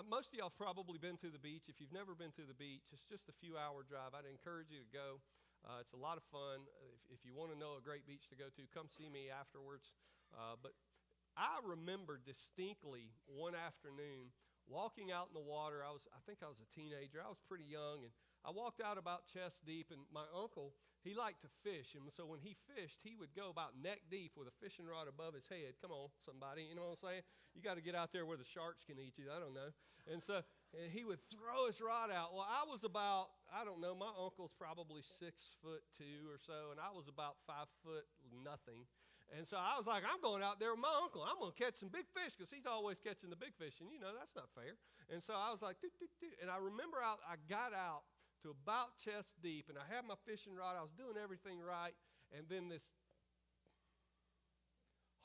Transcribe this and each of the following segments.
most of y'all have probably been to the beach. If you've never been to the beach, it's just a few-hour drive. I'd encourage you to go. It's a lot of fun. If you want to know a great beach to go to, come see me afterwards. But I remember distinctly one afternoon walking out in the water. I think I was a teenager. I was pretty young, and I walked out about chest deep, and my uncle, he liked to fish, and so when he fished, he would go about neck deep with a fishing rod above his head. Come on, somebody, you know what I'm saying? You got to get out there where the sharks can eat you. I don't know. And so he would throw his rod out. Well, I was about, I don't know, my uncle's probably 6'2" or so, and I was about 5 foot nothing. And so I was like, I'm going out there with my uncle. I'm going to catch some big fish because he's always catching the big fish. And, you know, that's not fair. And so I was like, doo, doo, doo. And I remember I got out to about chest deep, and I had my fishing rod. I was doing everything right. And then this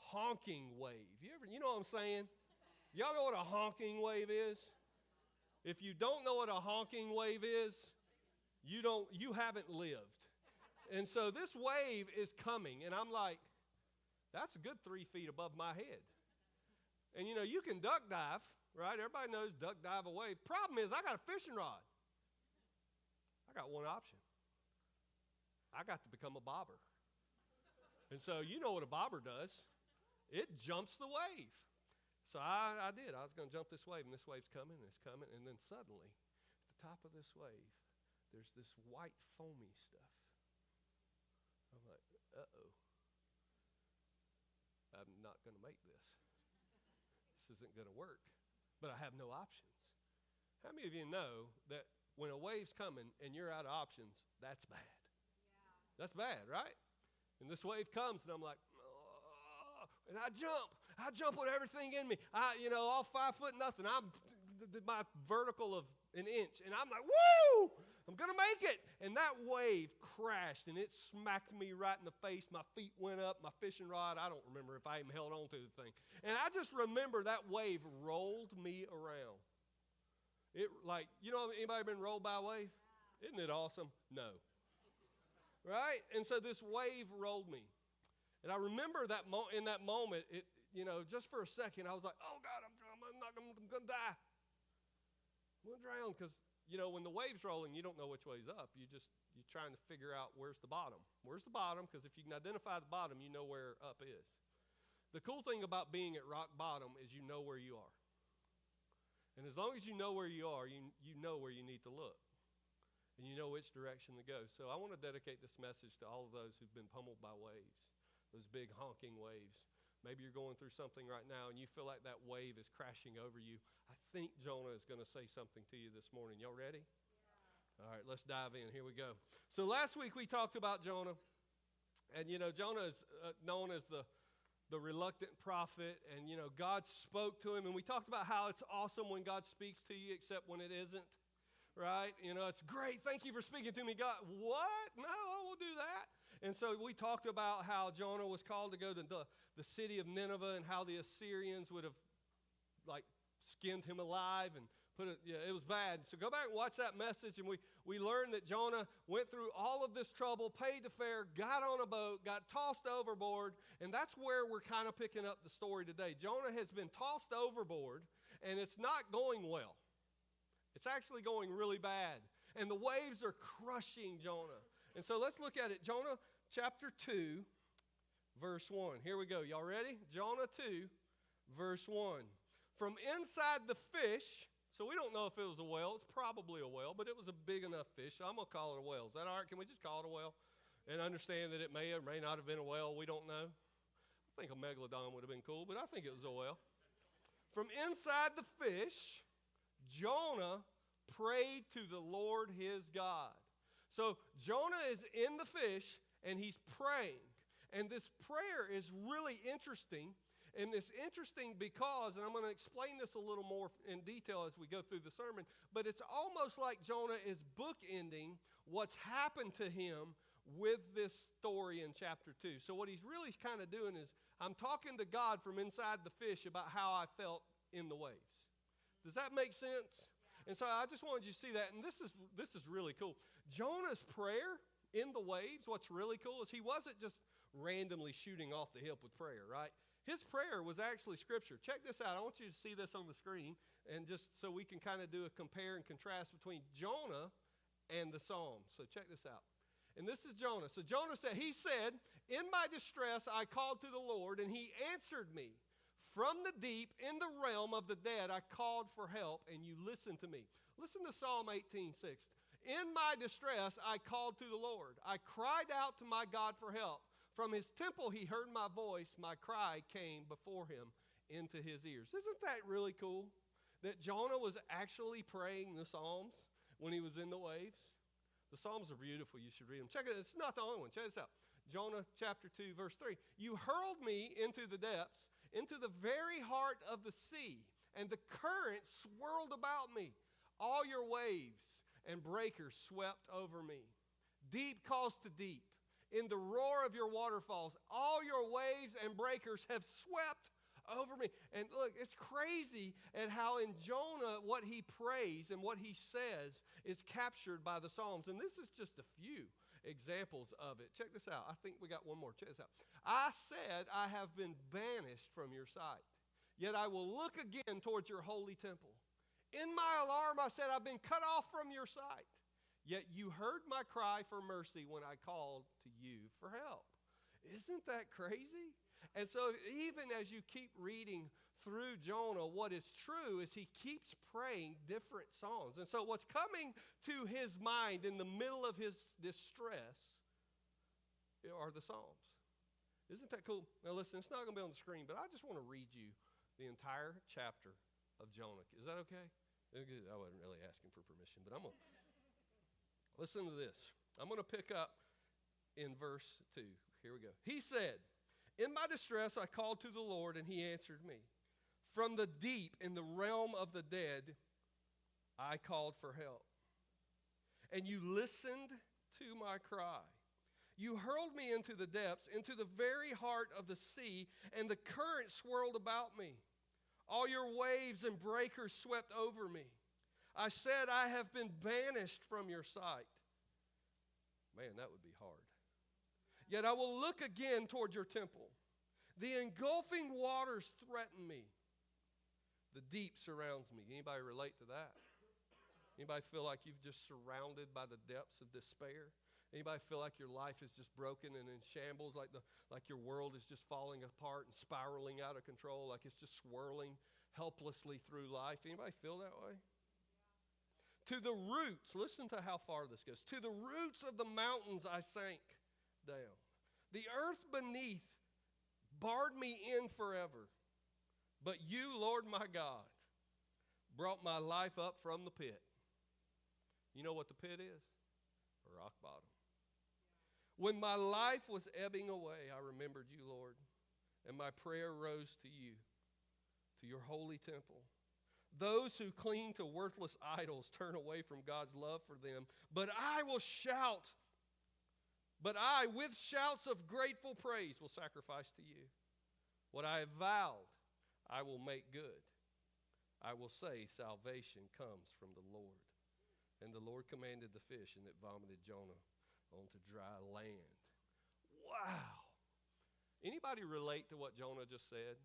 honking wave. You know what I'm saying? Y'all know what a honking wave is? If you don't know what a honking wave is, you haven't lived. And so this wave is coming, and I'm like, that's a good 3 feet above my head. And, you know, you can duck dive, right? Everybody knows duck dive a wave. Problem is, I got a fishing rod. I got one option. I got to become a bobber. And so you know what a bobber does. It jumps the wave. So I did. I was going to jump this wave, and this wave's coming, and it's coming. And then suddenly, at the top of this wave, there's this white foamy stuff. I'm like, uh-oh. I'm not going to make this. This isn't going to work. But I have no options. How many of you know that when a wave's coming and you're out of options, that's bad? Yeah. That's bad, right? And this wave comes, and I'm like, oh, and I jump. I jump with everything in me. All 5 foot nothing. I'm my vertical of an inch, and I'm like, woo! I'm going to make it. And that wave crashed, and it smacked me right in the face. My feet went up, my fishing rod. I don't remember if I even held on to the thing. And I just remember that wave rolled me around. Anybody been rolled by a wave? Isn't it awesome? No. Right? And so this wave rolled me. And I remember in that moment, just for a second, I was like, oh, God, I'm going to die. I'm going to drown because, when the wave's rolling, you don't know which way's up. You're trying to figure out where's the bottom. Where's the bottom? Because if you can identify the bottom, you know where up is. The cool thing about being at rock bottom is you know where you are. And as long as you know where you are, you know where you need to look. And you know which direction to go. So I want to dedicate this message to all of those who've been pummeled by waves, those big honking waves. Maybe you're going through something right now and you feel like that wave is crashing over you. I think Jonah is going to say something to you this morning. Y'all ready? Yeah. All right, let's dive in. Here we go. So last week we talked about Jonah. And, Jonah is known as the reluctant prophet. And, God spoke to him. And we talked about how it's awesome when God speaks to you except when it isn't. Right? It's great. Thank you for speaking to me, God. What? No, I won't do that. And so we talked about how Jonah was called to go to the city of Nineveh and how the Assyrians would have, skinned him alive and it was bad. So go back and watch that message, and we learned that Jonah went through all of this trouble, paid the fare, got on a boat, got tossed overboard, and that's where we're kind of picking up the story today. Jonah has been tossed overboard, and it's not going well. It's actually going really bad, and the waves are crushing Jonah. And so let's look at it. Jonah chapter 2, verse 1. Here we go. Y'all ready? Jonah 2, verse 1. From inside the fish, so we don't know if it was a whale. It's probably a whale, but it was a big enough fish, so I'm going to call it a whale. Is that all right? Can we just call it a whale and understand that it may or may not have been a whale? We don't know. I think a megalodon would have been cool, but I think it was a whale. From inside the fish, Jonah prayed to the Lord his God. So Jonah is in the fish, and he's praying. And this prayer is really interesting. And it's interesting because, and I'm going to explain this a little more in detail as we go through the sermon, but it's almost like Jonah is bookending what's happened to him with this story in chapter 2. So what he's really kind of doing is, I'm talking to God from inside the fish about how I felt in the waves. Does that make sense? And so I just wanted you to see that, and this is really cool. Jonah's prayer in the waves, what's really cool is he wasn't just randomly shooting off the hip with prayer, right? His prayer was actually Scripture. Check this out. I want you to see this on the screen. and just so we can kind of do a compare and contrast between Jonah and the Psalms. So check this out. And this is Jonah. So Jonah said, he said, in my distress I called to the Lord, and he answered me. From the deep, in the realm of the dead, I called for help, and you listened to me. Listen to Psalm 18:6. In my distress I called to the Lord. I cried out to my God for help. From his temple he heard my voice. My cry came before him into his ears. Isn't that really cool? That Jonah was actually praying the Psalms when he was in the waves. The Psalms are beautiful. You should read them. Check it. It's not the only one. Check this out. Jonah chapter 2, verse 3. You hurled me into the depths, into the very heart of the sea, and the current swirled about me. All your waves and breakers swept over me. Deep calls to deep. In the roar of your waterfalls, all your waves and breakers have swept over me. And look, it's crazy at how in Jonah what he prays and what he says is captured by the Psalms. And this is just a few examples of it. Check this out. I think we got one more. Check this out. I said, I have been banished from your sight, yet I will look again towards your holy temple. In my alarm, I said, I've been cut off from your sight. Yet you heard my cry for mercy when I called to you for help. Isn't that crazy? And so even as you keep reading through Jonah, what is true is he keeps praying different songs. And so what's coming to his mind in the middle of his distress are the Psalms. Isn't that cool? Now listen, it's not going to be on the screen, but I just want to read you the entire chapter of Jonah. Is that okay? I wasn't really asking for permission, but I'm going to. Listen to this. I'm going to pick up in verse 2. Here we go. He said, in my distress I called to the Lord, and he answered me. From the deep, in the realm of the dead, I called for help. And you listened to my cry. You hurled me into the depths, into the very heart of the sea, and the current swirled about me. All your waves and breakers swept over me. I said, I have been banished from your sight. Man, that would be hard. Yet I will look again toward your temple. The engulfing waters threaten me. The deep surrounds me. Anybody relate to that? Anybody feel like you've just surrounded by the depths of despair? Anybody feel like your life is just broken and in shambles, like your world is just falling apart and spiraling out of control, like it's just swirling helplessly through life? Anybody feel that way? To the roots, listen to how far this goes. To the roots of the mountains I sank down. The earth beneath barred me in forever. But you, Lord my God, brought my life up from the pit. You know what the pit is? Rock bottom. When my life was ebbing away, I remembered you, Lord, and my prayer rose to you, to your holy temple. Those who cling to worthless idols turn away from God's love for them. But I will shout. But I, with shouts of grateful praise, will sacrifice to you. What I have vowed, I will make good. I will say salvation comes from the Lord. And the Lord commanded the fish, and it vomited Jonah onto dry land. Wow. Anybody relate to what Jonah just said?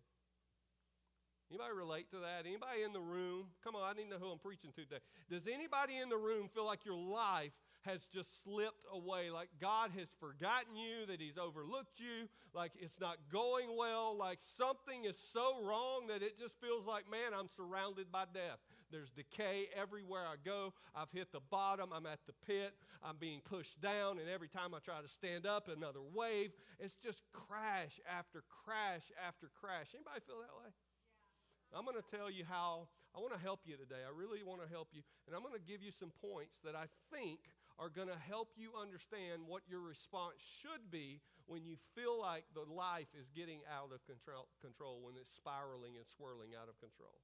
Anybody relate to that? Anybody in the room? Come on, I need to know who I'm preaching to today. Does anybody in the room feel like your life has just slipped away, like God has forgotten you, that he's overlooked you, like it's not going well, like something is so wrong that it just feels like, man, I'm surrounded by death. There's decay everywhere I go. I've hit the bottom. I'm at the pit. I'm being pushed down, and every time I try to stand up, another wave. It's just crash after crash after crash. Anybody feel that way? I'm going to tell you how. I want to help you today. I really want to help you. And I'm going to give you some points that I think are going to help you understand what your response should be when you feel like the life is getting out of control, when it's spiraling and swirling out of control.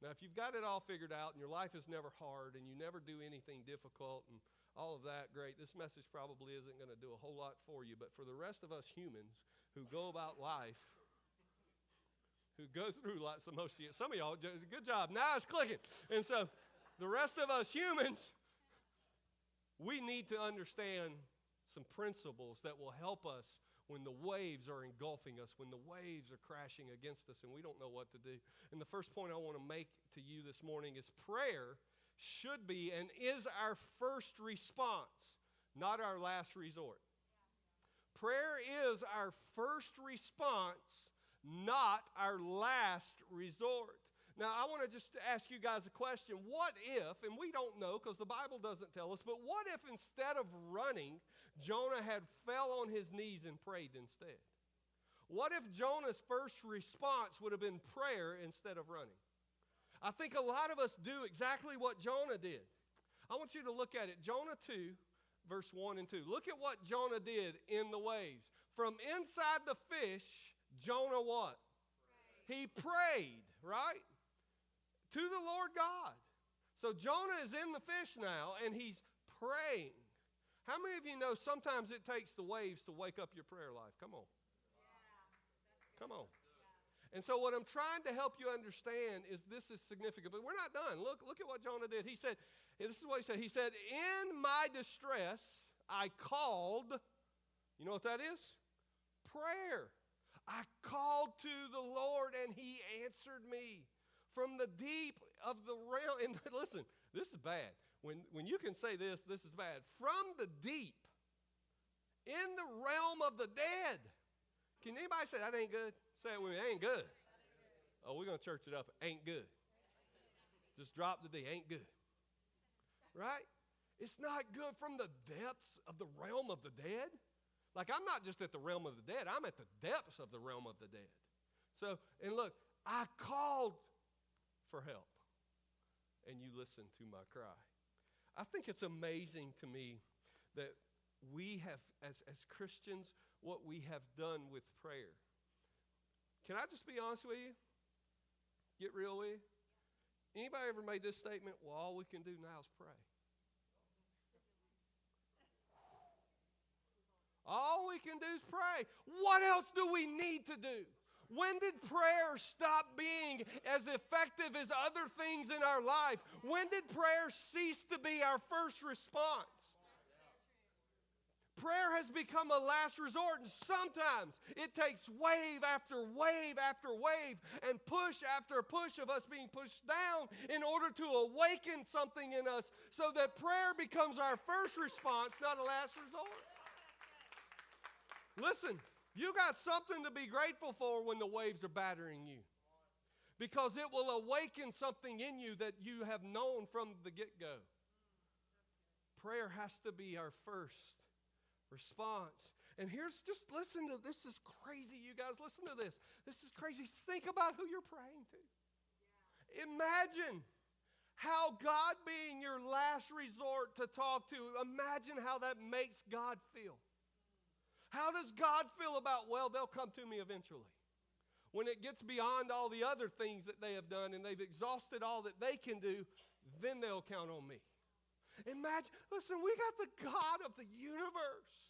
Now, if you've got it all figured out and your life is never hard and you never do anything difficult and all of that, great. This message probably isn't going to do a whole lot for you. But for the rest of us humans who go about life, who go through like some of y'all, good job. Now it's clicking. And so the rest of us humans, we need to understand some principles that will help us when the waves are engulfing us, when the waves are crashing against us and we don't know what to do. And the first point I want to make to you this morning is prayer should be and is our first response, not our last resort. Prayer is our first response, not our last resort. Now, I want to just ask you guys a question. What if, and we don't know because the Bible doesn't tell us, but what if instead of running, Jonah had fell on his knees and prayed instead? What if Jonah's first response would have been prayer instead of running? I think a lot of us do exactly what Jonah did. I want you to look at it. Jonah 2, verse 1 and 2. Look at what Jonah did in the waves. From inside the fish, Jonah what? He prayed, right? To the Lord God. So Jonah is in the fish now, and he's praying. How many of you know sometimes it takes the waves to wake up your prayer life? Come on. Come on. And so what I'm trying to help you understand is this is significant. But we're not done. Look at what Jonah did. He said, this is what he said. He said, in my distress, I called, you know what that is? Prayer. I called to the Lord, and he answered me. From the deep of the realm, and listen, this is bad. When you can say this is bad. From the deep, in the realm of the dead. Can anybody say that ain't good? Say it with me, ain't good. Oh, we're going to church it up. Ain't good. Just drop the D, ain't good. Right? It's not good from the depths of the realm of the dead. Like, I'm not just at the realm of the dead. I'm at the depths of the realm of the dead. So, and look, I called for help, and you listened to my cry. I think it's amazing to me that we have, as Christians, what we have done with prayer. Can I just be honest with you? Get real with you? Anybody ever made this statement? Well, all we can do now is pray. All we can do is pray. What else do we need to do? When did prayer stop being as effective as other things in our life? When did prayer cease to be our first response? Prayer has become a last resort, and sometimes it takes wave after wave after wave and push after push of us being pushed down in order to awaken something in us so that prayer becomes our first response, not a last resort. Listen. You got something to be grateful for when the waves are battering you, because it will awaken something in you that you have known from the get-go. Prayer has to be our first response. And here's, just listen to this. Is crazy, you guys. Listen to this. This is crazy. Think about who you're praying to. Imagine how God being your last resort to talk to, imagine how that makes God feel. How does God feel about, well, they'll come to me eventually. When it gets beyond all the other things that they have done and they've exhausted all that they can do, then they'll count on me. Imagine, listen, we got the God of the universe.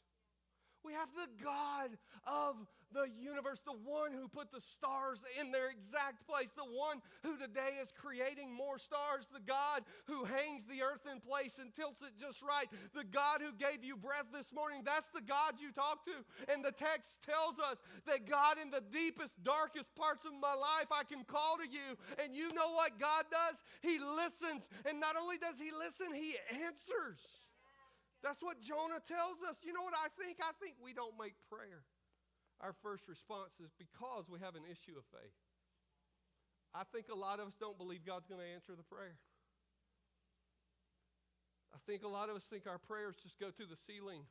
We have the God of the universe, the one who put the stars in their exact place, the one who today is creating more stars, the God who hangs the earth in place and tilts it just right, the God who gave you breath this morning. That's the God you talk to. And the text tells us that God, in the deepest, darkest parts of my life, I can call to you. And you know what God does? He listens. And not only does he listen, he answers. That's what Jonah tells us. You know what I think? I think we don't make prayer our first response is because we have an issue of faith. I think a lot of us don't believe God's going to answer the prayer. I think a lot of us think our prayers just go to the ceiling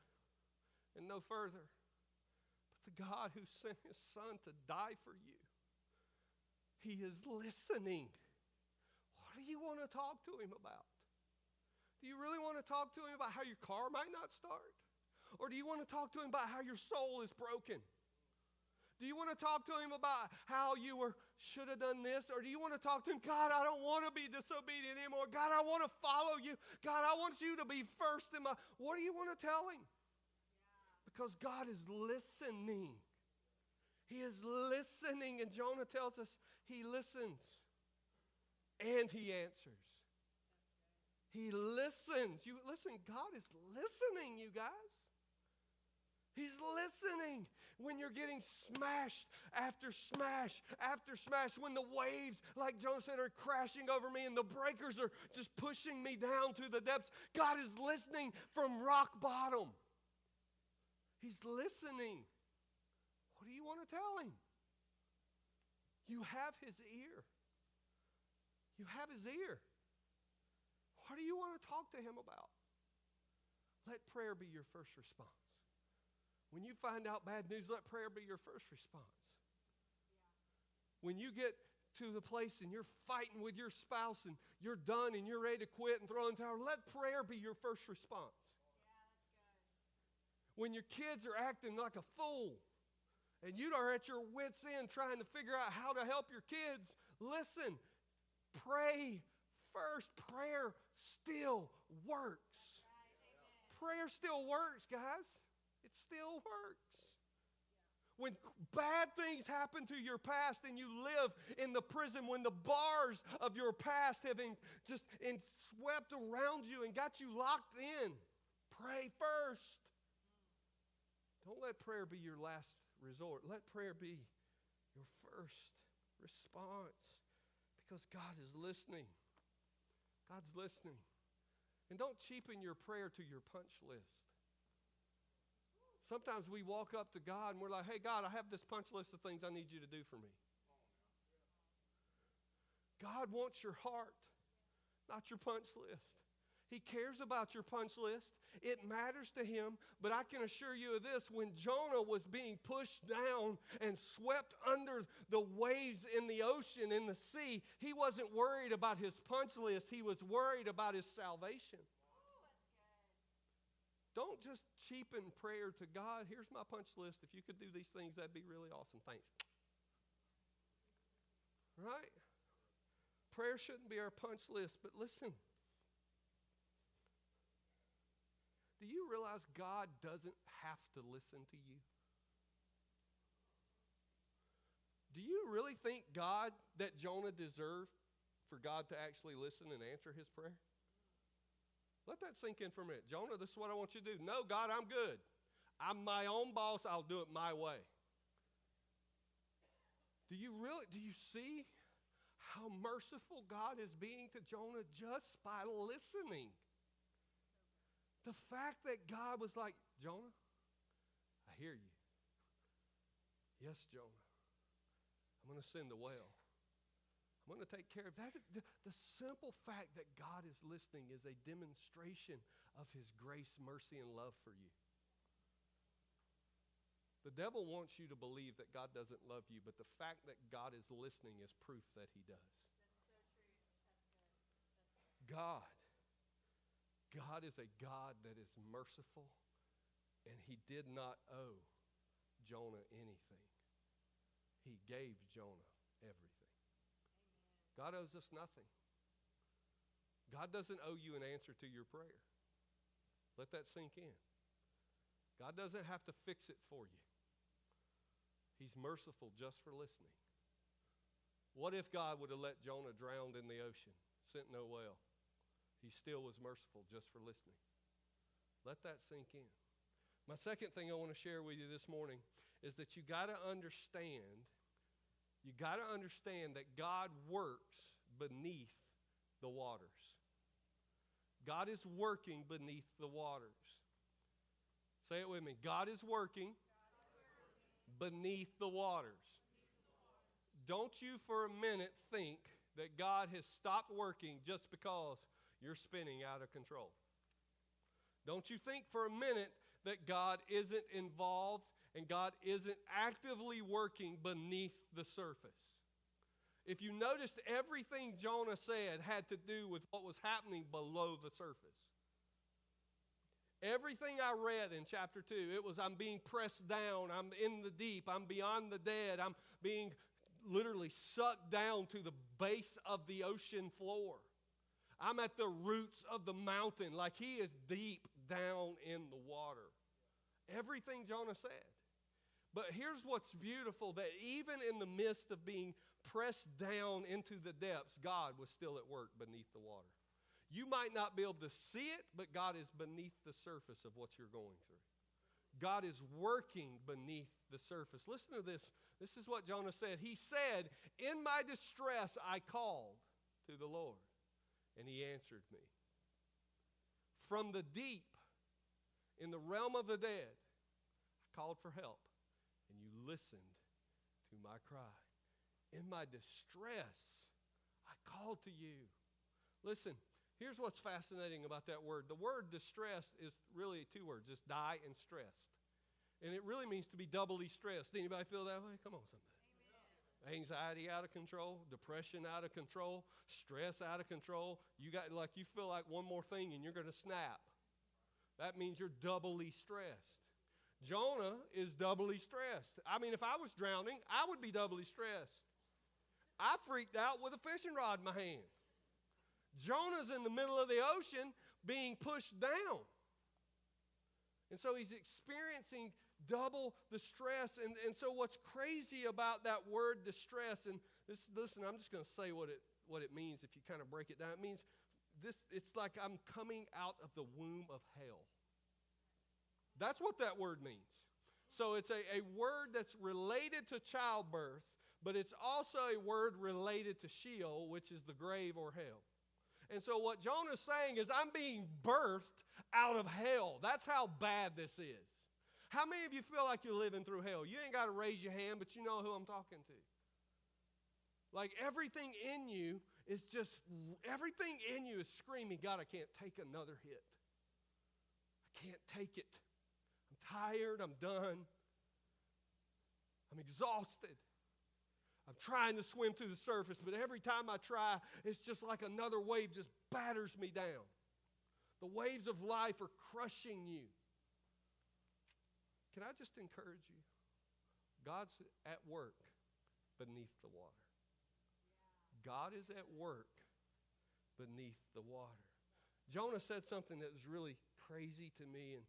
and no further. But the God who sent his son to die for you, he is listening. What do you want to talk to him about? Do you really want to talk to him about how your car might not start? Or do you want to talk to him about how your soul is broken? Do you want to talk to him about how you should have done this? Or do you want to talk to him, God, I don't want to be disobedient anymore. God, I want to follow you. God, I want you to be first in my... What do you want to tell him? Because God is listening. He is listening. And Jonah tells us he listens and he answers. He listens. You listen, God is listening, you guys. He's listening when you're getting smashed after smash after smash, when the waves, like Jonah said, are crashing over me and the breakers are just pushing me down to the depths. God is listening from rock bottom. He's listening. What do you want to tell him? You have his ear. You have his ear. What do you want to talk to him about? Let prayer be your first response. When you find out bad news, let prayer be your first response. When you get to the place and you're fighting with your spouse and you're done and you're ready to quit and throw in the towel, let prayer be your first response. When your kids are acting like a fool and you are at your wits' end trying to figure out how to help your kids, listen, pray first. Prayer still works. Prayer still works, guys. It still works. When bad things happen to your past and you live in the prison, when the bars of your past have just swept around you and got you locked in, pray first. Don't let prayer be your last resort. Let prayer be your first response, because God is listening. God's listening. And don't cheapen your prayer to your punch list. Sometimes we walk up to God and we're like, hey, God, I have this punch list of things I need you to do for me. God wants your heart, not your punch list. He cares about your punch list. It matters to him. But I can assure you of this, when Jonah was being pushed down and swept under the waves in the ocean, in the sea, he wasn't worried about his punch list. He was worried about his salvation. Don't just cheapen prayer to God. Here's my punch list. If you could do these things, that'd be really awesome. Thanks. Right? Prayer shouldn't be our punch list, but listen. Do you realize God doesn't have to listen to you? Do you really think that Jonah deserved for God to actually listen and answer his prayer? Let that sink in for a minute. Jonah, this is what I want you to do. No, God, I'm good. I'm my own boss. I'll do it my way. Do you see how merciful God is being to Jonah just by listening? The fact that God was like, Jonah, I hear you. Yes, Jonah. I'm going to send the whale. I'm going to take care of that. The simple fact that God is listening is a demonstration of his grace, mercy, and love for you. The devil wants you to believe that God doesn't love you, but the fact that God is listening is proof that he does. That's so true. That's good. God is a God that is merciful, and he did not owe Jonah anything. He gave Jonah everything. God owes us nothing. God doesn't owe you an answer to your prayer. Let that sink in. God doesn't have to fix it for you. He's merciful just for listening. What if God would have let Jonah drown in the ocean, sent no whale? He still was merciful just for listening. Let that sink in. My second thing I want to share with you this morning is that you got to understand that God works beneath the waters. God is working beneath the waters. Say it with me. God is working beneath the waters. Don't you for a minute think that God has stopped working just because you're spinning out of control. Don't you think for a minute that God isn't involved and God isn't actively working beneath the surface. If you noticed, everything Jonah said had to do with what was happening below the surface. Everything I read in chapter 2, it was I'm being pressed down, I'm in the deep, I'm beyond the dead, I'm being literally sucked down to the base of the ocean floor. I'm at the roots of the mountain, like he is deep down in the water. Everything Jonah said. But here's what's beautiful, that even in the midst of being pressed down into the depths, God was still at work beneath the water. You might not be able to see it, but God is beneath the surface of what you're going through. God is working beneath the surface. Listen to this. This is what Jonah said. He said, "In my distress I called to the Lord, and he answered me. From the deep, in the realm of the dead, I called for help, and you listened to my cry. In my distress, I called to you." Listen, here's what's fascinating about that word. The word distressed is really two words. It's die and stressed. And it really means to be doubly stressed. Anybody feel that way? Come on, somebody. Amen. Anxiety out of control, depression out of control, stress out of control. You feel like one more thing and you're going to snap. That means you're doubly stressed. Jonah is doubly stressed. I mean, if I was drowning, I would be doubly stressed. I freaked out with a fishing rod in my hand. Jonah's in the middle of the ocean being pushed down. And so he's experiencing double the stress. And so what's crazy about that word distress, and listen, I'm just going to say what it means if you kind of break it down. It means it's like I'm coming out of the womb of hell. That's what that word means. So it's a word that's related to childbirth, but it's also a word related to Sheol, which is the grave or hell. And so what Jonah's saying is, I'm being birthed out of hell. That's how bad this is. How many of you feel like you're living through hell? You ain't got to raise your hand, but you know who I'm talking to. Like everything in you is screaming, God, I can't take another hit. I can't take it. I'm tired. I'm done. I'm exhausted. I'm trying to swim to the surface, but every time I try, it's just like another wave just batters me down. The waves of life are crushing you. Can I just encourage you? God's at work beneath the water. God is at work beneath the water. Jonah said something that was really crazy to me, and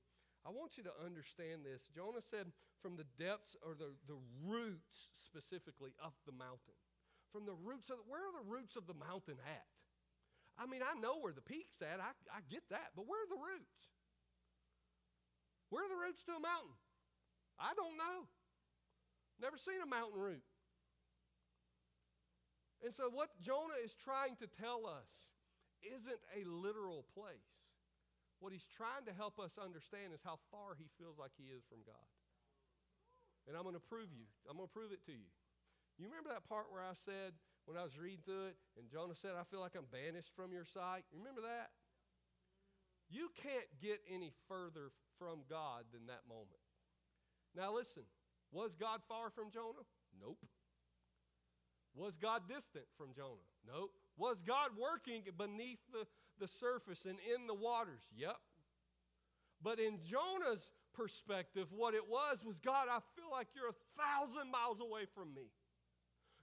I want you to understand this. Jonah said from the depths, or the roots specifically, of the mountain. From the roots where are the roots of the mountain at? I mean, I know where the peak's at. I get that. But where are the roots? Where are the roots to a mountain? I don't know. Never seen a mountain root. And so what Jonah is trying to tell us isn't a literal place. What he's trying to help us understand is how far he feels like he is from God. And I'm going to prove it to you. You remember that part where I said, when I was reading through it, and Jonah said, I feel like I'm banished from your sight? You remember that? You can't get any further from God than that moment. Now listen, was God far from Jonah? Nope. Was God distant from Jonah? Nope. Was God working beneath the surface and in the waters? Yep. But in Jonah's perspective, what it was, God, I feel like you're 1,000 miles away from me.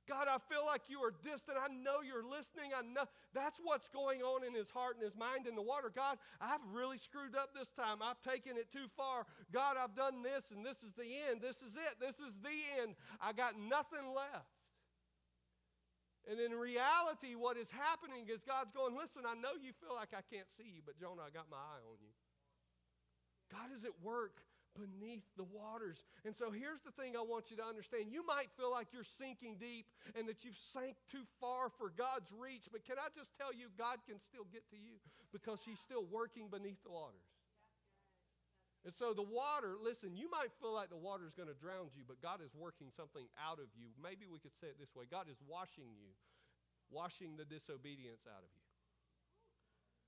God, I feel like you are distant. I know you're listening. I know that's what's going on in his heart and his mind in the water. God, I've really screwed up this time. I've taken it too far. God, I've done this, and this is the end. This is it. This is the end. I got nothing left. And in reality, what is happening is God's going, listen, I know you feel like I can't see you, but Jonah, I got my eye on you. God is at work beneath the waters. And so here's the thing I want you to understand. You might feel like you're sinking deep and that you've sank too far for God's reach, but can I just tell you, God can still get to you because he's still working beneath the waters. And so the water, listen, you might feel like the water is going to drown you, but God is working something out of you. Maybe we could say it this way. God is washing you, washing the disobedience out of you.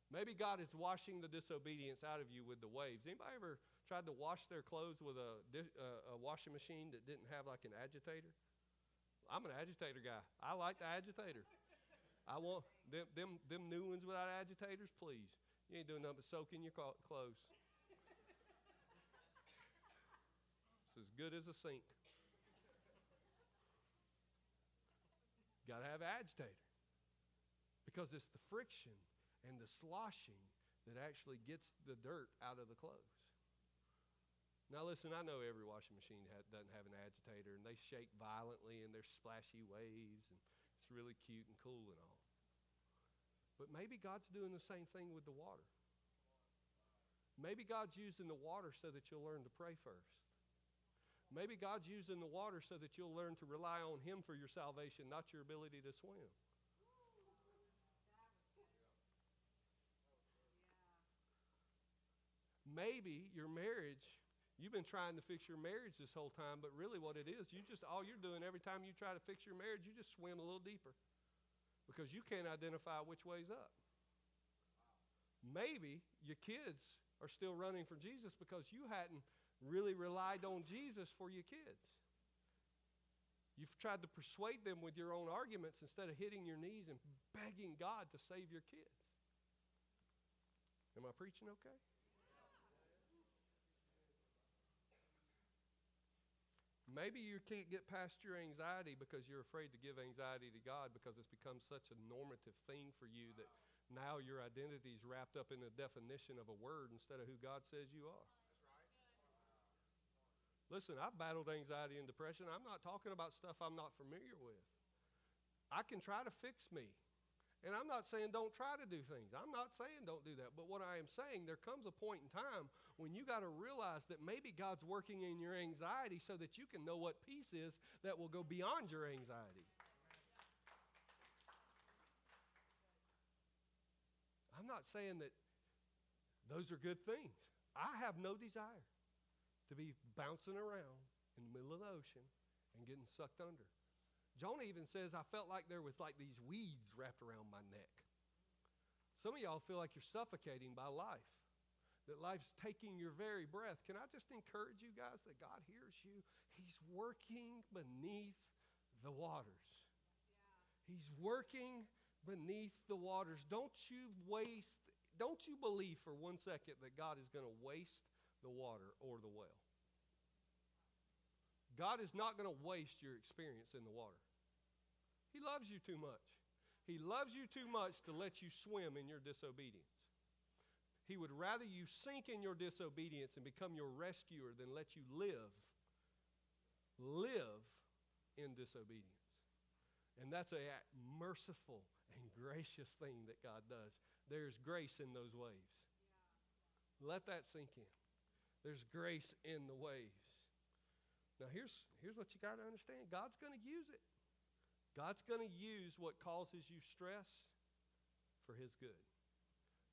Maybe God is washing the disobedience out of you with the waves. Anybody ever tried to wash their clothes with a washing machine that didn't have like an agitator? I'm an agitator guy. I like the agitator. I want them new ones without agitators, please. You ain't doing nothing but soaking your clothes. It's as good as a sink. Got to have an agitator because it's the friction and the sloshing that actually gets the dirt out of the clothes. Now listen, I know every washing machine doesn't have an agitator, and they shake violently, and there's splashy waves, and it's really cute and cool and all. But maybe God's doing the same thing with the water. Maybe God's using the water so that you'll learn to pray first. Maybe God's using the water so that you'll learn to rely on Him for your salvation, not your ability to swim. Maybe your marriage, you've been trying to fix your marriage this whole time, but really what it is, all you're doing every time you try to fix your marriage, you just swim a little deeper because you can't identify which way's up. Maybe your kids are still running for Jesus because you hadn't really relied on Jesus for your kids. You've tried to persuade them with your own arguments instead of hitting your knees and begging God to save your kids. Am I preaching okay? Maybe you can't get past your anxiety because you're afraid to give anxiety to God because it's become such a normative thing for you that now your identity is wrapped up in the definition of a word instead of who God says you are. Listen, I've battled anxiety and depression. I'm not talking about stuff I'm not familiar with. I can try to fix me. And I'm not saying don't try to do things. I'm not saying don't do that. But what I am saying, there comes a point in time when you got to realize that maybe God's working in your anxiety so that you can know what peace is that will go beyond your anxiety. I'm not saying that those are good things. I have no desire to be bouncing around in the middle of the ocean and getting sucked under. Jonah even says, I felt like there was like these weeds wrapped around my neck. Some of y'all feel like you're suffocating by life, that life's taking your very breath. Can I just encourage you guys that God hears you? He's working beneath the waters. He's working beneath the waters. Don't you believe for 1 second that God is going to waste the water or the well. God is not going to waste your experience in the water. He loves you too much. He loves you too much to let you swim in your disobedience. He would rather you sink in your disobedience and become your rescuer than let you live in disobedience. And that's a merciful and gracious thing that God does. There's grace in those waves. Let that sink in. There's grace in the waves. Now here's what you got to understand. God's going to use it. God's going to use what causes you stress for His good.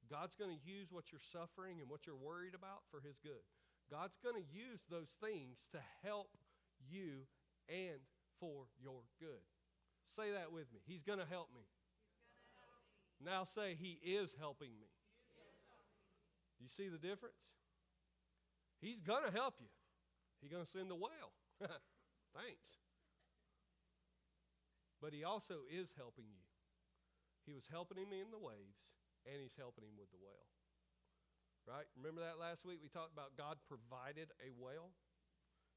God's going to use what you're suffering and what you're worried about for His good. God's going to use those things to help you and for your good. Say that with me. He's going to help me. Now say, He is helping me. You see the difference? He's going to help you. He's going to send a whale. Thanks. But He also is helping you. He was helping him in the waves, and He's helping him with the whale. Right? Remember that last week we talked about God provided a whale?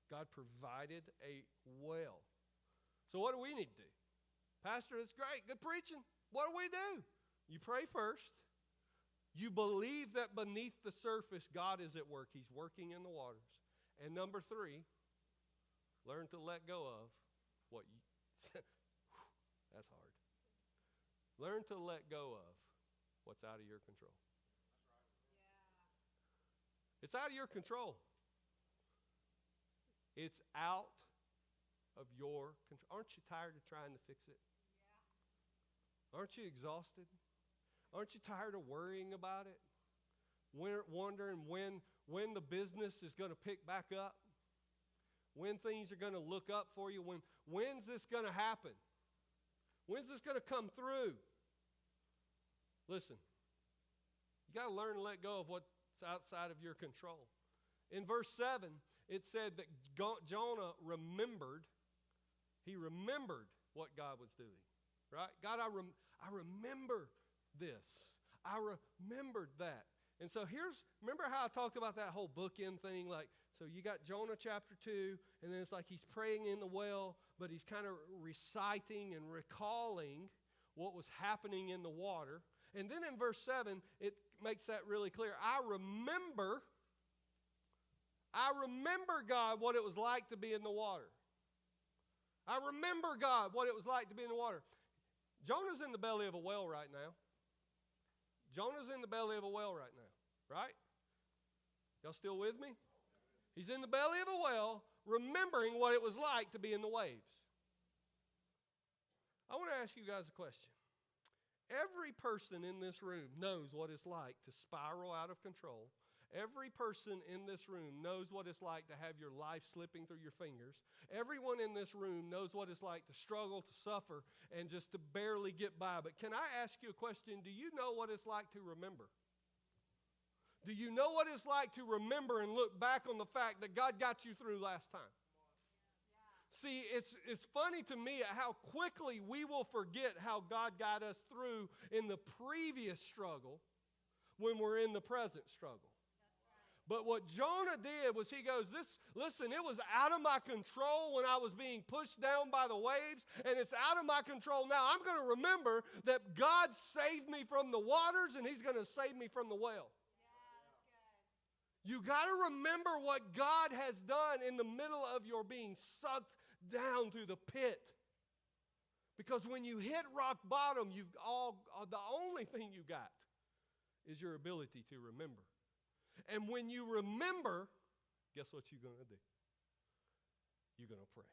God provided a whale. So what do we need to do? Pastor, that's great. Good preaching. What do we do? You pray first. You believe that beneath the surface God is at work. He's working in the waters. And number 3, learn to let go of what you... That's hard. Learn to let go of what's out of your control. Yeah. It's out of your control. It's out of your control. Aren't you tired of trying to fix it? Yeah. Aren't you exhausted? Aren't you tired of worrying about it? Wondering when the business is going to pick back up? When things are going to look up for you? When's this going to happen? When's this going to come through? Listen, you got to learn to let go of what's outside of your control. In verse 7, it said that Jonah remembered. He remembered what God was doing. Right? God, I remember this. I remembered that. And so remember how I talked about that whole bookend thing? Like, so you got Jonah chapter 2, and then it's like he's praying in the well, but he's kind of reciting and recalling what was happening in the water. And then in verse 7, it makes that really clear. I remember, God, what it was like to be in the water. I remember, God, what it was like to be in the water. Jonah's in the belly of a whale right now. Jonah's in the belly of a whale right now, right? Y'all still with me? He's in the belly of a whale, remembering what it was like to be in the waves. I want to ask you guys a question. Every person in this room knows what it's like to spiral out of control. Every person in this room knows what it's like to have your life slipping through your fingers. Everyone in this room knows what it's like to struggle, to suffer, and just to barely get by. But can I ask you a question? Do you know what it's like to remember? Do you know what it's like to remember and look back on the fact that God got you through last time? See, it's funny to me how quickly we will forget how God got us through in the previous struggle when we're in the present struggle. But what Jonah did was he goes, listen, it was out of my control when I was being pushed down by the waves, and it's out of my control now. I'm going to remember that God saved me from the waters, and He's going to save me from the whale. You got to remember what God has done in the middle of your being sucked down through the pit. Because when you hit rock bottom, the only thing you got is your ability to remember. And when you remember, guess what you're going to do? You're going to pray.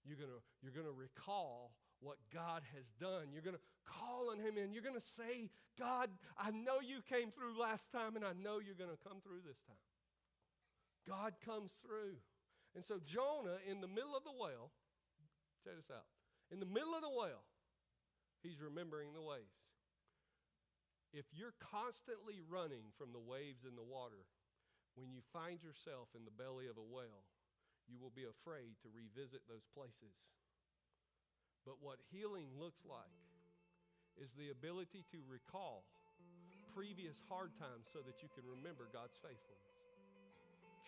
You're going to recall what God has done. You're going to call on Him and you're going to say, God, I know you came through last time and I know you're going to come through this time. God comes through. And so Jonah, in the middle of the whale, check this out. In the middle of the whale, he's remembering the waves. If you're constantly running from the waves in the water, when you find yourself in the belly of a whale, you will be afraid to revisit those places. But what healing looks like is the ability to recall previous hard times so that you can remember God's faithfulness.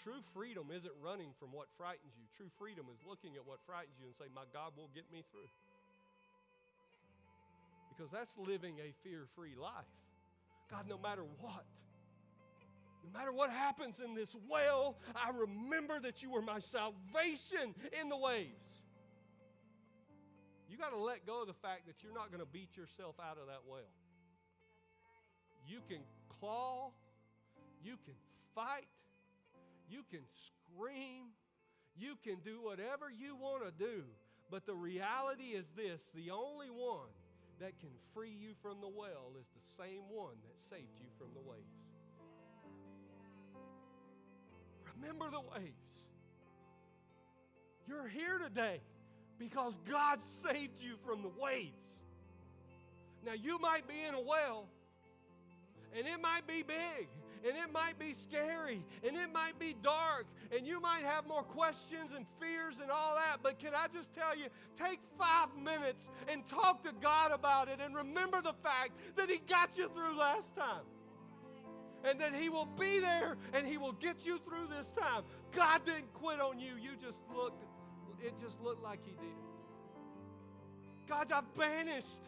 True freedom isn't running from what frightens you. True freedom is looking at what frightens you and saying, my God will get me through. Because that's living a fear-free life. God, no matter what happens in this whale, I remember that you were my salvation in the waves. You got to let go of the fact that you're not going to beat yourself out of that whale. You can claw, you can fight, you can scream, you can do whatever you want to do. But the reality is this, the only one that can free you from the well is the same one that saved you from the waves. Remember the waves. You're here today because God saved you from the waves. Now you might be in a well, and it might be big, and it might be scary, and it might be dark, and you might have more questions and fears and all that, but can I just tell you, take 5 minutes and talk to God about it and remember the fact that He got you through last time. And that He will be there and He will get you through this time. God didn't quit on you. It just looked like He did. God, I've vanished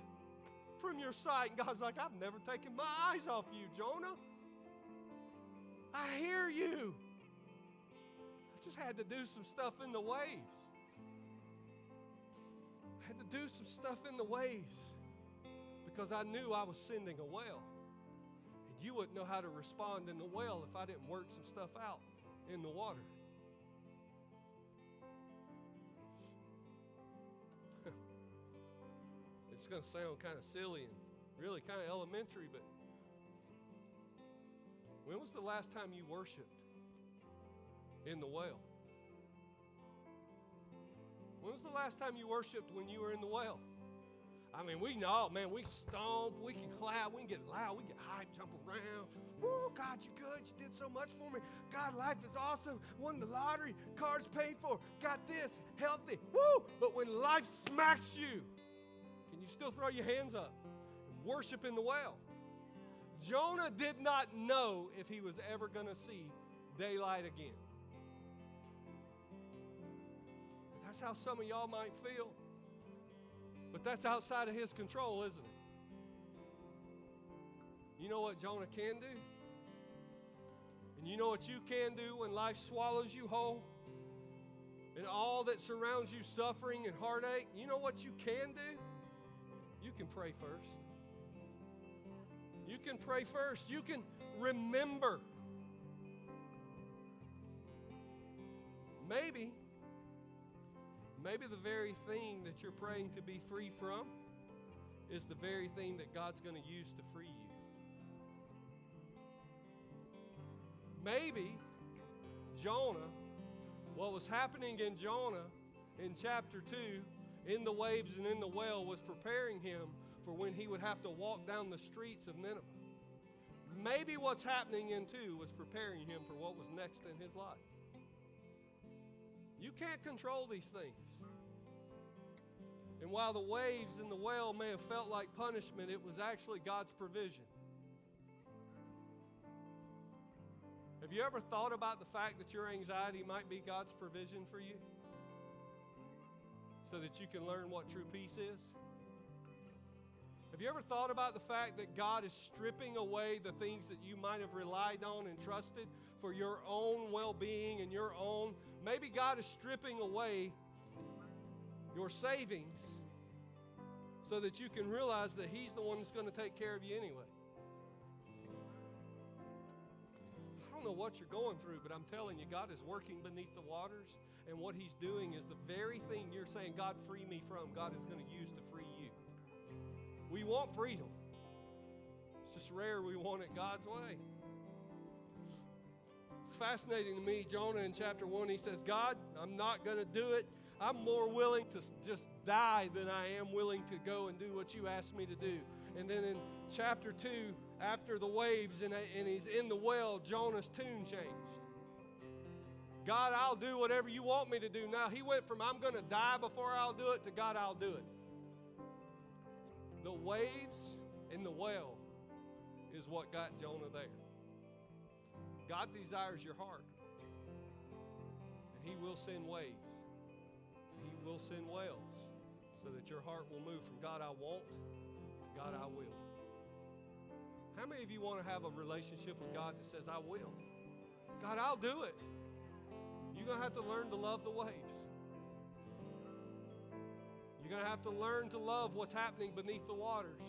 from your sight. And God's like, I've never taken my eyes off you, Jonah. I hear you. I just had to do some stuff in the waves. I had to do some stuff in the waves because I knew I was sending a whale. And you wouldn't know how to respond in the whale if I didn't work some stuff out in the water. It's going to sound kind of silly and really kind of elementary, but when was the last time you worshiped in the well? When was the last time you worshiped when you were in the well? I mean, we know, man, we stomp, we can clap, we can get loud, we can get hyped, jump around. Woo, God, you're good. You did so much for me. God, life is awesome. Won the lottery. Car's paid for. Got this. Healthy. Woo! But when life smacks you, can you still throw your hands up and worship in the well? Jonah did not know if he was ever going to see daylight again. That's how some of y'all might feel. But that's outside of his control, isn't it? You know what Jonah can do? And you know what you can do when life swallows you whole? And all that surrounds you suffering and heartache? You know what you can do? You can pray first. You can pray first. You can remember Maybe the very thing that you're praying to be free from is the very thing that God's going to use to free you. Maybe Jonah, what was happening in Jonah in chapter 2, in the waves and in the well, was preparing him for when he would have to walk down the streets of Nineveh. Maybe what's happening in 2 was preparing him for what was next in his life. You can't control these things. And while the waves in the well may have felt like punishment, it was actually God's provision. Have you ever thought about the fact that your anxiety might be God's provision for you? So that you can learn what true peace is? Have you ever thought about the fact that God is stripping away the things that you might have relied on and trusted for your own well-being and your own? Maybe God is stripping away your savings so that you can realize that He's the one that's going to take care of you anyway. I don't know what you're going through, but I'm telling you, God is working beneath the waters, and what He's doing is the very thing you're saying, God, free me from, God is going to use to free you. We want freedom. It's just rare we want it God's way. It's fascinating to me, Jonah in chapter 1, he says, God, I'm not going to do it. I'm more willing to just die than I am willing to go and do what you asked me to do. And then in chapter 2, after the waves and he's in the well, Jonah's tune changed. God, I'll do whatever you want me to do. Now he went from I'm going to die before I'll do it to God, I'll do it. The waves in the well is what got Jonah there. God desires your heart. And He will send waves. He will send wells so that your heart will move from God I want to God I will. How many of you want to have a relationship with God that says I will? God, I'll do it. You're going to have to learn to love the waves. You're going to have to learn to love what's happening beneath the waters.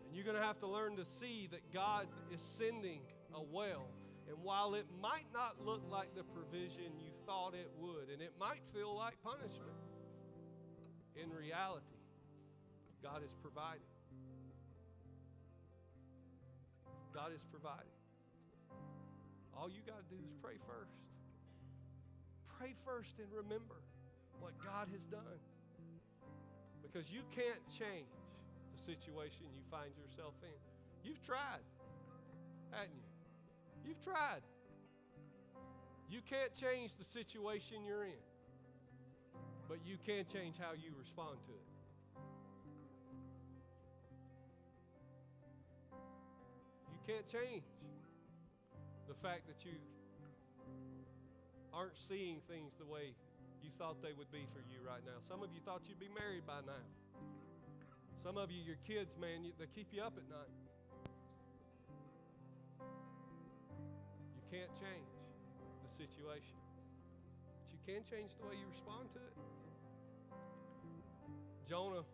And you're going to have to learn to see that God is sending a well. And while it might not look like the provision you thought it would, and it might feel like punishment, in reality, God has provided. God has provided. All you got to do is pray first. Pray first and remember what God has done. Because you can't change the situation you find yourself in. You've tried, hadn't you? You've tried. You can't change the situation you're in, but you can change how you respond to it. You can't change the fact that you aren't seeing things the way you thought they would be for you right now. Some of you thought you'd be married by now. Some of you, your kids, man, they keep you up at night. You can't change the situation, but you can change the way you respond to it. Jonah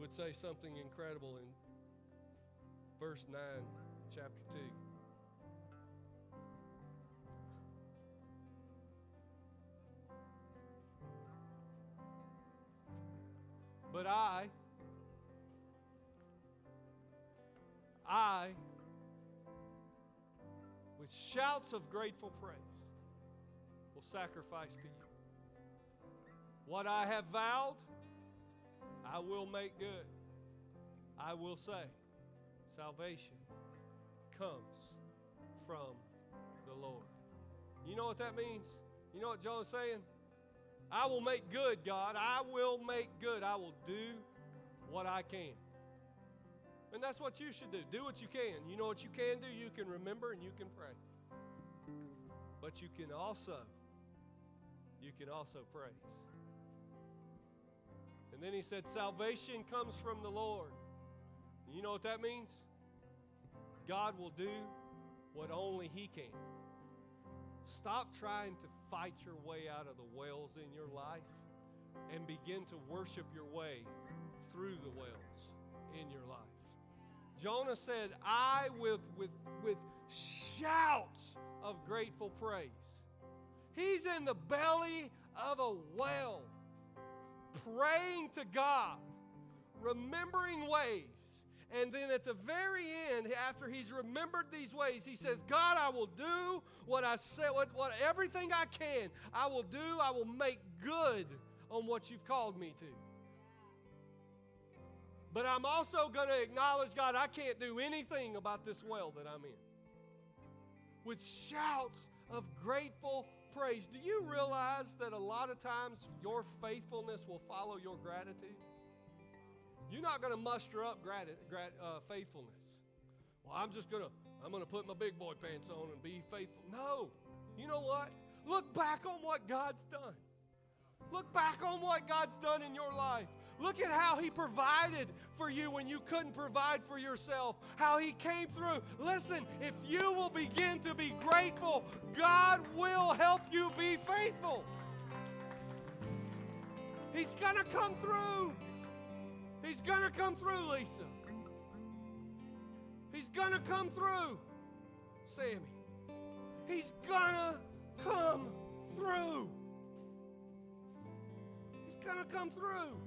would say something incredible in verse 9, chapter 2. But I, with shouts of grateful praise, will sacrifice to you. What I have vowed, I will make good. I will say, salvation comes from the Lord. You know what that means? You know what Jonah's saying? I will make good, God. I will make good. I will do what I can. And that's what you should do. Do what you can. You know what you can do? You can remember and you can pray. But you can also praise. And then he said, salvation comes from the Lord. And you know what that means? God will do what only He can. Stop trying to fight your way out of the wells in your life and begin to worship your way through the wells in your life. Jonah said, I with shouts of grateful praise. He's in the belly of a whale, praying to God, remembering ways. And then at the very end, after he's remembered these ways, he says, God, I will do what I said, what everything I can, I will do. I will make good on what you've called me to. But I'm also going to acknowledge, God, I can't do anything about this well that I'm in. With shouts of grateful praise. Do you realize that a lot of times your faithfulness will follow your gratitude? You're not going to muster up faithfulness. Well, I'm going to put my big boy pants on and be faithful. No. You know what? Look back on what God's done. Look back on what God's done in your life. Look at how He provided for you when you couldn't provide for yourself. How He came through. Listen, if you will begin to be grateful, God will help you be faithful. He's going to come through. He's going to come through, Lisa. He's going to come through, Sammy. He's going to come through. He's going to come through.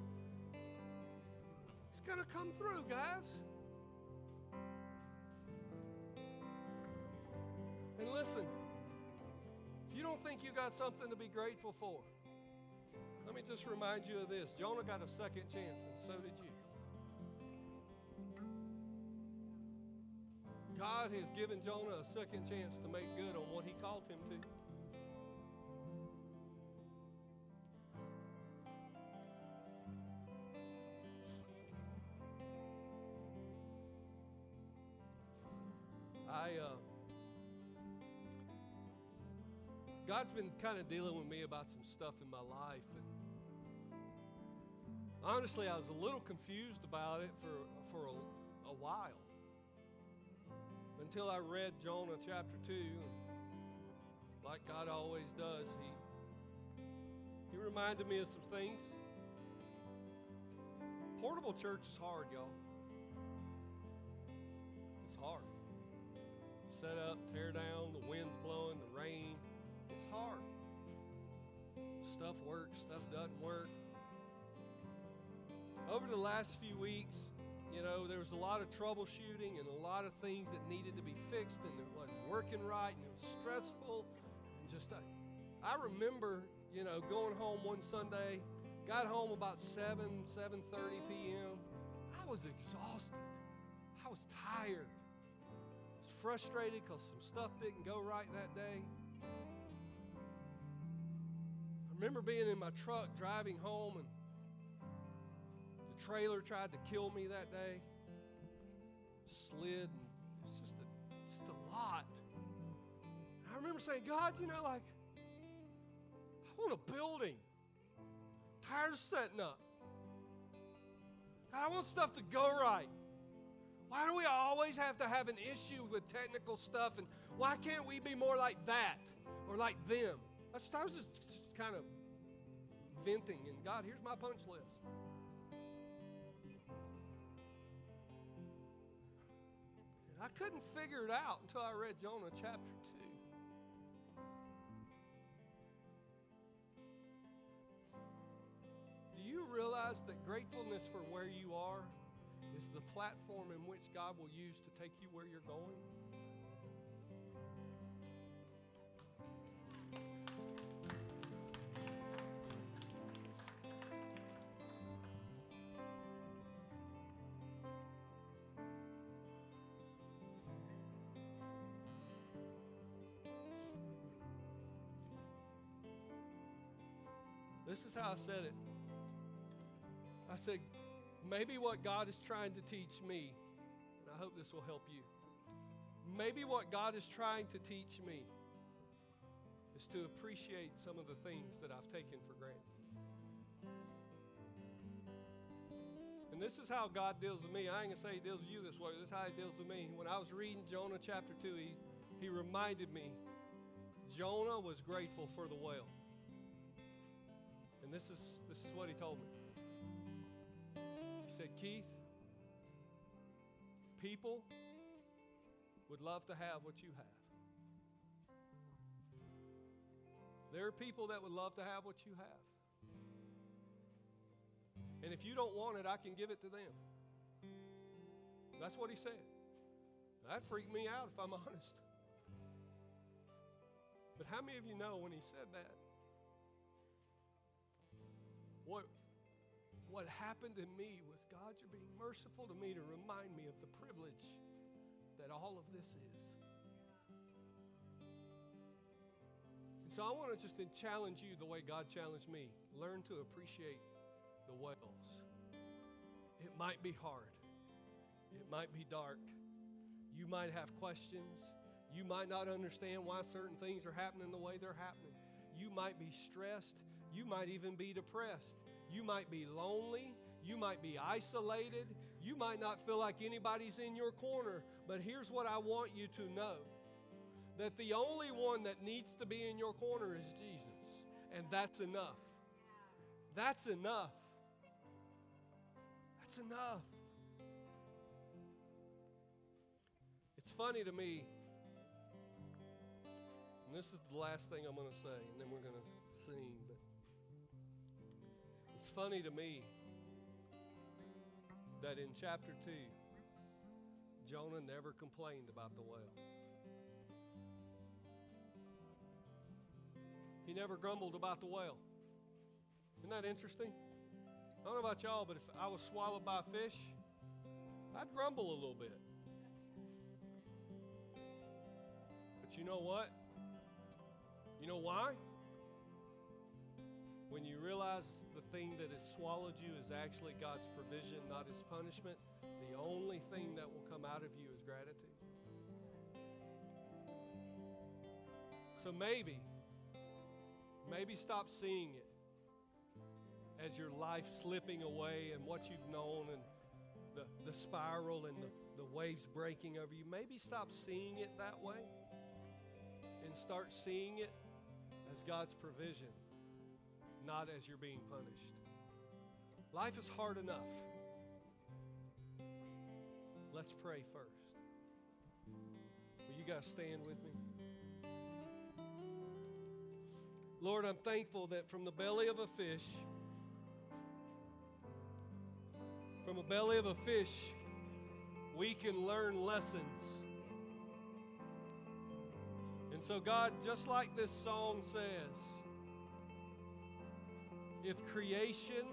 He's going to come through, guys. And listen, if you don't think you got something to be grateful for, let me just remind you of this. Jonah got a second chance, and so did you. God has given Jonah a second chance to make good on what He called him to. God's been kind of dealing with me about some stuff in my life, and honestly, I was a little confused about it for a while. Until I read Jonah chapter 2, like God always does, He reminded me of some things. Portable church is hard, y'all. It's hard. Set up, tear down, the wind's blowing, the rain. It's hard. Stuff works, stuff doesn't work. Over the last few weeks, there was a lot of troubleshooting and a lot of things that needed to be fixed, and it wasn't working right, and it was stressful. And I remember, going home one Sunday, got home about 7:30 p.m. I was exhausted. I was tired. I was frustrated because some stuff didn't go right that day. I remember being in my truck driving home, and the trailer tried to kill me that day. Slid, and it's just a lot. And I remember saying, God, I want a building. I'm tired of setting up. God, I want stuff to go right. Why do we always have to have an issue with technical stuff? And why can't we be more like that or like them? I was just kind of venting, and God, here's my punch list. And I couldn't figure it out until I read Jonah chapter 2. Do you realize that gratefulness for where you are is the platform in which God will use to take you where you're going? This is how I said it. I said, maybe what God is trying to teach me, and I hope this will help you. Maybe what God is trying to teach me is to appreciate some of the things that I've taken for granted. And this is how God deals with me. I ain't going to say He deals with you this way. This is how He deals with me. When I was reading Jonah chapter 2, he reminded me Jonah was grateful for the whale. And this is what he told me. He said, Keith, people would love to have what you have. There are people that would love to have what you have. And if you don't want it, I can give it to them. That's what he said. That freaked me out, if I'm honest. But how many of you know when he said that, what happened in me was, God, you're being merciful to me to remind me of the privilege that all of this is. And so I want to just challenge you the way God challenged me. Learn to appreciate the wells. It might be hard. It might be dark. You might have questions. You might not understand why certain things are happening the way they're happening. You might be stressed. You might even be depressed. You might be lonely. You might be isolated. You might not feel like anybody's in your corner. But here's what I want you to know. That the only one that needs to be in your corner is Jesus. And that's enough. That's enough. That's enough. It's funny to me, and this is the last thing I'm going to say, and then we're going to sing, but it's funny to me that in chapter 2, Jonah never complained about the well. He never grumbled about the well. Isn't that interesting? I don't know about y'all, but if I was swallowed by a fish, I'd grumble a little bit. But you know what? You know why? When you realize the thing that has swallowed you is actually God's provision, not His punishment, the only thing that will come out of you is gratitude. So maybe stop seeing it as your life slipping away and what you've known and the spiral and the waves breaking over you. Maybe stop seeing it that way and start seeing it as God's provision, not as you're being punished. Life is hard enough. Let's pray first. Will you guys stand with me? Lord, I'm thankful that from the belly of a fish, we can learn lessons. And so, God, just like this song says, if creation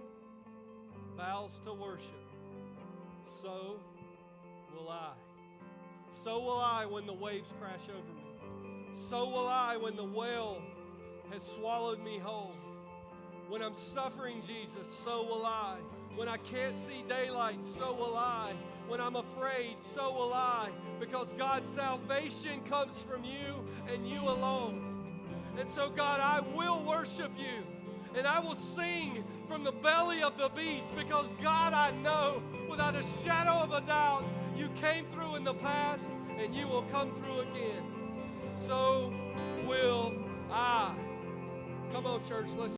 bows to worship, so will I. So will I when the waves crash over me. So will I when the well has swallowed me whole. When I'm suffering, Jesus, so will I. When I can't see daylight, so will I. When I'm afraid, so will I. Because God's salvation comes from you and you alone. And so, God, I will worship you. And I will sing from the belly of the beast because, God, I know without a shadow of a doubt you came through in the past and you will come through again. So will I. Come on, church, let's